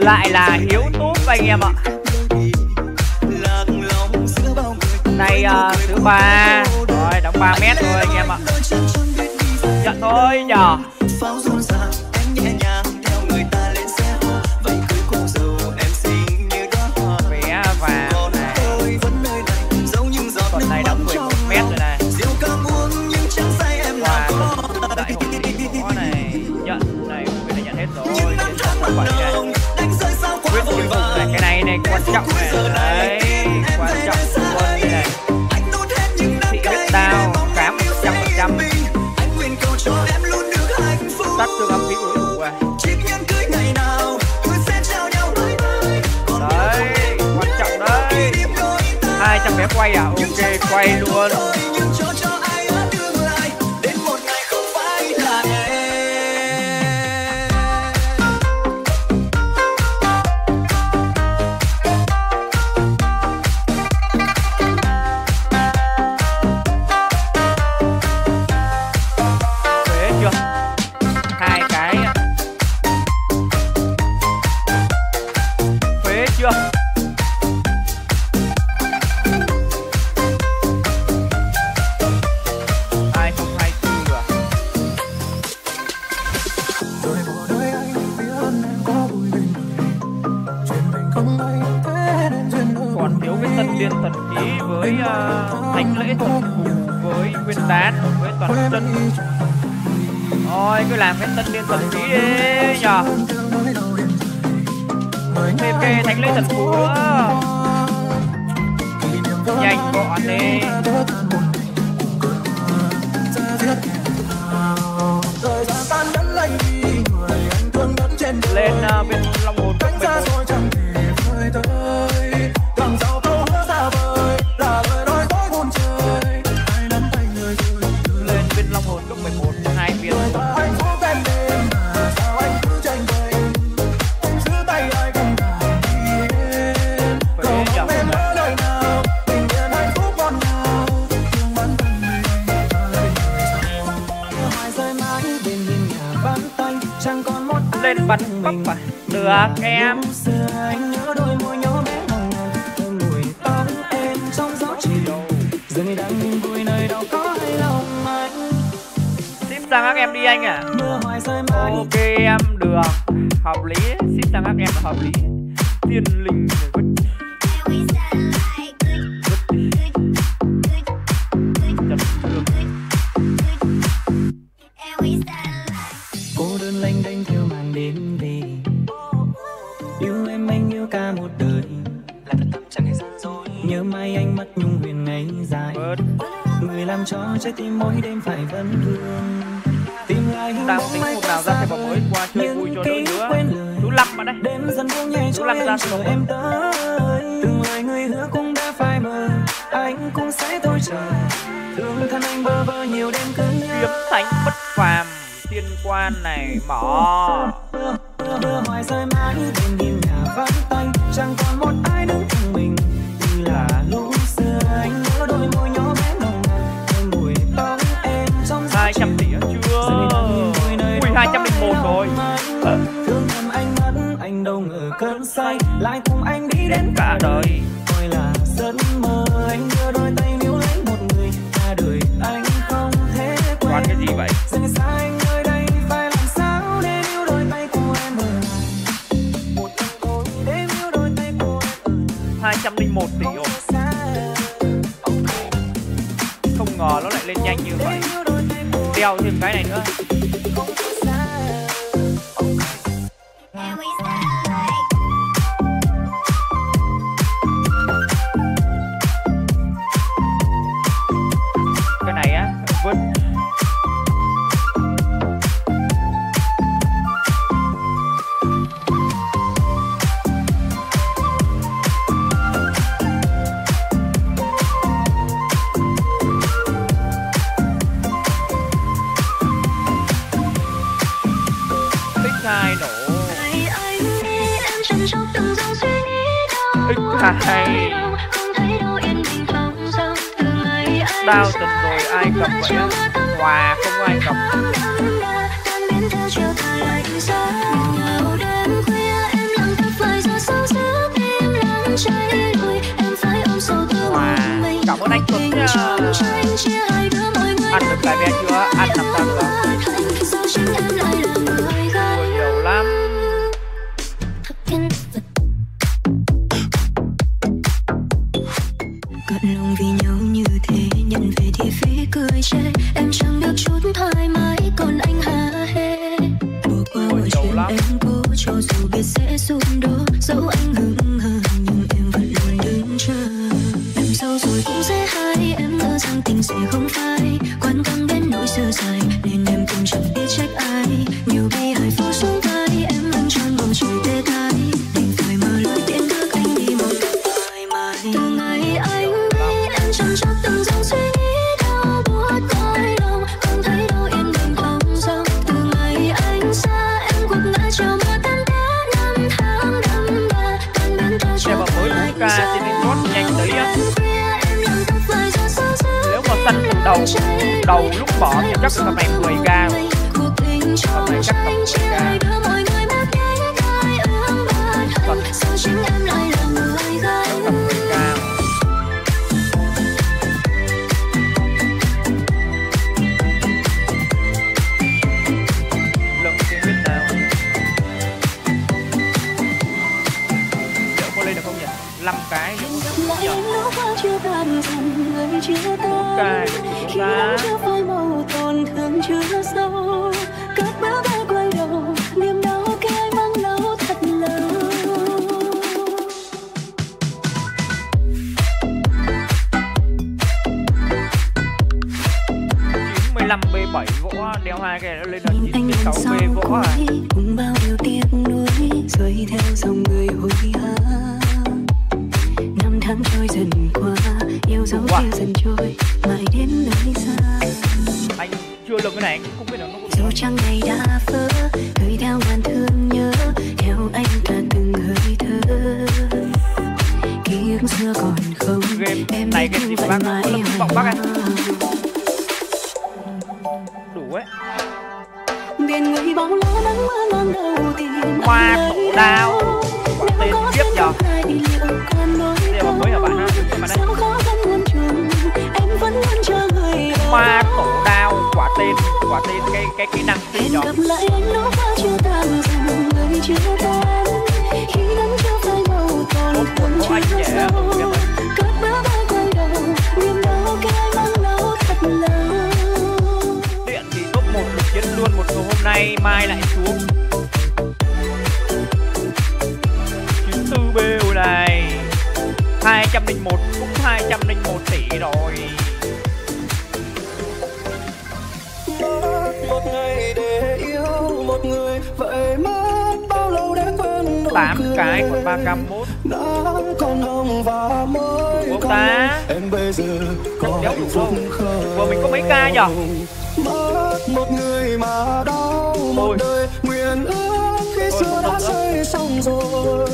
Lại là Hiếu Túp anh em ạ. Này thứ 3 rồi, đóng 3 mét rồi anh em ạ. Nhận thôi nhờ. Vé vào này. Tuần này đóng 11 mét rồi này. Quà đại hội có này. Nhận này, mình đã nhận hết rồi. Trên trang 7 này. Quyết nhiệm vụ này, cái này quan trọng này. Đấy, quan trọng luôn đây này. Thị huyết đao, cám 100%. Tắt tương âm khí của đủ à. Đấy, quan trọng đấy. 200 vé quay à? Ok, quay luôn. Thánh lễ thuần phù với nguyên đán với toàn dân. Thôi cứ làm cái tân liên thuần khí đi nhờ. Thêm cái thánh lễ thần phù nữa. Nhanh gọn đi. Lên bên Long Hồn cấp 11. Lên bên Long Hồn cấp 11 2 viên. Lên bắn bắp à? Được em. Ship sang các em đi anh à. Ok em được. Hợp lý. Ship sang các em là hợp lý. Tiên linh cô đơn lênh đênh theo màn đêm về. Yêu em anh yêu cả một đời. Là thật tâm chẳng hề gian dối. Nhớ mai anh mất nhung huyền ngày dài. Người làm cho trái tim mỗi đêm phải vấn vương. Tìm lại đang tính hôm nào ra thêm vào mới qua chơi vui cho đỡ nữa. Chú Lâm ở đây. Đêm dần buông nhẹ chú Lâm ra chờ em tới. Từng lời người hứa cũng đã phai mờ. Anh cũng sẽ thôi chờ. Thương thân anh bơ vơ nhiều đêm cứ nhớ. Kiếm thánh bất phàm. Thiên quan này mỏ. Mưa hoài rơi mãi bên hiên nhà vắng tanh. Chẳng còn một ai đứng cùng mình. Như là lúc xưa anh nhớ đôi môi nhỏ bé nồng nàn. Hương mùi tóc em trong gió 200 tỷ chưa? Ui 201 rồi. Thương thầm anh mất anh đâu ngờ cơn say. Lại cùng anh đi đến cả đời. Thôi là giấc mơ anh đưa đôi tay níu lấy một người. Cả đời anh không thể quên. Quán cái gì vậy? Rời xa anh nơi đây phải làm sao để níu đôi tay của em ở lại. Một lần thôi để níu đôi tay của em ở lại. 201 tỷ rồi. Không ngờ nó lại lên nhanh như vậy. Đeo thêm cái này nữa. Cái này á, vứt. X2 nổ. X2 đao từng rồi ai cầm vậy á. Hòa không ai cầm. Ăn được cái bé chưa? Ăn làm sao được? Nhiều lắm. Cận lòng vì nhau như thế, nhận về thì phí cười chê. Em chẳng được chút thoải mái, còn anh hả hê. Bỏ qua mọi chuyện em cố, cho dù biết sẽ xung đột. Dẫu anh hững hờ nhưng em vẫn luôn đứng chờ. Đằng sau rồi cũng sẽ hay, em ngờ rằng tình sẽ không phai. Quan tâm đến nỗi sơ sài, nên em cũng chẳng biết trách ai. Nhiều bi hài phố xuống vai, em mang tròn bầu trời tê tái. Đành phải mở lối tiễn bước anh đi một cách thoải mái. Từ ngày anh đi, em chẳng chắc từng dòng suy nghĩ đau buốt cõi lòng. Không thấy đâu yên bình không dòng. Từ ngày anh xa, em gục ngã chiều mưa tan té năm tháng đậm đà. Tan biến theo chiều anh xa. Nhanh tí á. Nếu mà xanh từ đầu lúc bỏ thì chắc tầm này 10k. Tầm này chắc tầm 10k. Lần tiên biết nào. Liệu có lên được không nhỉ? 5 cái. 4 cái ra. B7 vỗ đeo 2 cái nó lên là 96B vỗ à. Cùng bao điều tiếc nuối rơi theo dòng người hối hả. Năm tháng trôi dần qua, yêu dấu kia dần trôi mãi đến nơi xa. Anh chưa lường cái này anh cũng biết được nó cũng. Dù trăng ngày đã vỡ, gửi theo ngàn thương nhớ, theo anh cả từng hơi thở. Ký ức xưa còn không, game này game gì bác mãi vọng bác anh. Đủ ấy. Biển người bóng lá nắng mưa non đầu tiên. Hoa tổ đao. Tên tiếp nhờ. Đây là mới hả bạn ha? Bạn ơi. Hoa tổ đao, quả tên cái kỹ năng gì nhờ? Có anh dễ Điện thì top 1 được chiến luôn một ngày hôm nay, mai lại xuống 94B này 201 cũng 201 tỷ rồi. Một ngày để yêu một người vậy mất bao lâu để quên nụ 8 cái còn 3k1 còn hồng và môi con ta em bây giờ có hạnh phúc không? Vừa mình có mấy ca nhở? Mất một người mà đau một đời nguyện ước khi xưa đã rơi xong rồi.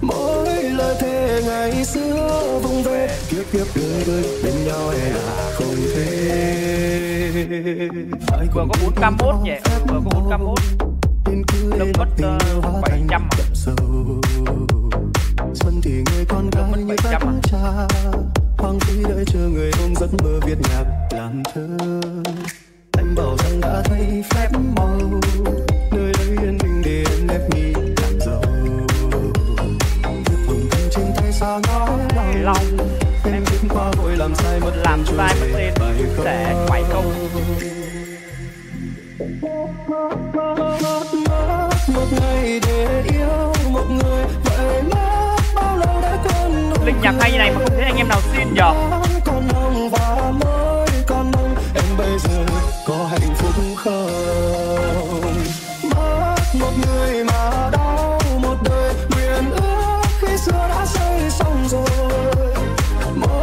Mỗi lời thề ngày xưa vung về kiếp kiếp đời bên nhau là không thể. Vừa có 4k1 nhỉ? Vừa có 4k1 Lâm mất 700 à? Xuân thì người con gái như các cha hoang phí đợi chờ người ôm giấc mơ viết nhạc làm thơ. Anh bảo rằng đã thấy phép màu nơi đây yên bình để em nếp mi làm giàu. Việc vùng thân trên tay xa ngõ lòng em biết qua vội làm sai mất tên sẽ quậy không. Một ngày để yêu một người vậy mất bao lâu đã quên. Linh nhạc hay như này mà không thấy anh em nào xin nhở? Con hồng và môi con hồng em bây giờ có hạnh phúc không? Mất một người mà đau một đời nguyện ước khi xưa đã rơi xong rồi.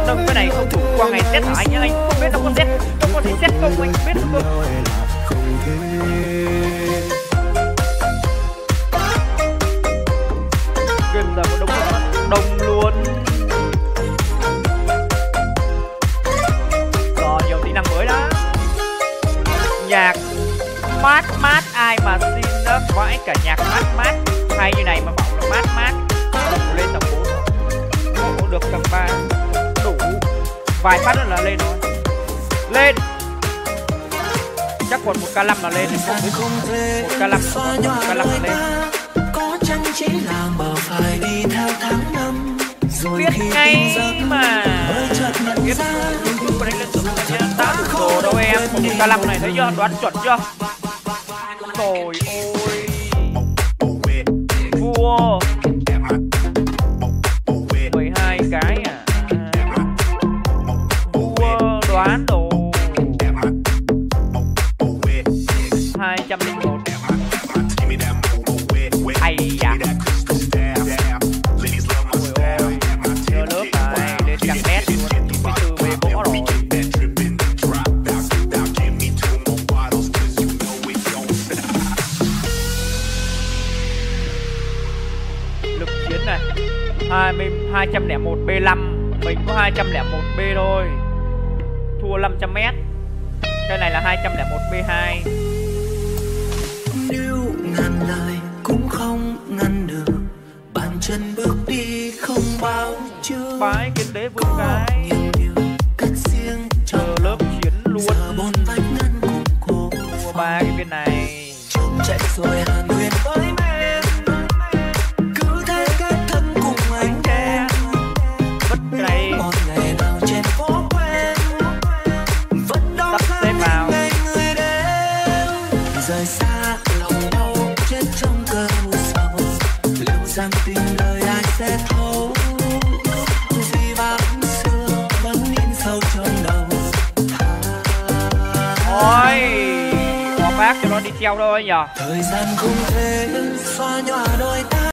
Đâu cái này không đủ qua ngày xét hả anh nhá, anh không biết nó có xét, nó có thể xét không anh biết được không? Gần là một đông luôn. Còn nhiều tính năng mới đó. Nhạc mát ai mà xin đó vãi cả nhạc mát hay như này mà bảo là mát lên tầm 4 ngộ được tầm 3 đủ vài phát nữa là lên thôi. Lên. Chắc còn 1k5 là lên. 1k5 là lên. Biết ngay mà. Biết có đánh lên tầm 8 đồ đâu em. 1k5 này thấy chưa? Đoán chuẩn chưa? Trời ơi. Vua 12 cái à. Vua đoán đồ 201. Ây da. Chưa lớp này lên trăm mét luôn. 94 về gỗ rồi. Lực chiến này 201 B5. Mình có 201 B thôi. Thua 500 mét. Cái này là 201 B2. Nếu ngàn lời cũng không ngăn được bàn chân bước đi không bao chưa. Bái kinh tế vững cái. Cất riêng chờ lớp chiến luôn. Bốn vách ngăn cùng cô. Mua ba cái bên này. Trông chạy rồi hàn huyền với men. Cứ thế kết thân cùng anh đen. Vất cái này. Một ngày nào trên phố quen. Vẫn đó xếp vào. ngày người đến. Rời xa lòng đau chết trong cơn sầu. Liệu rằng tình đời ai sẽ thấu. Vì vãng xưa vẫn in sâu trong đầu. Ôi, bỏ bác cho nó đi treo thôi nhờ. Thời gian không thể xóa nhòa đôi ta.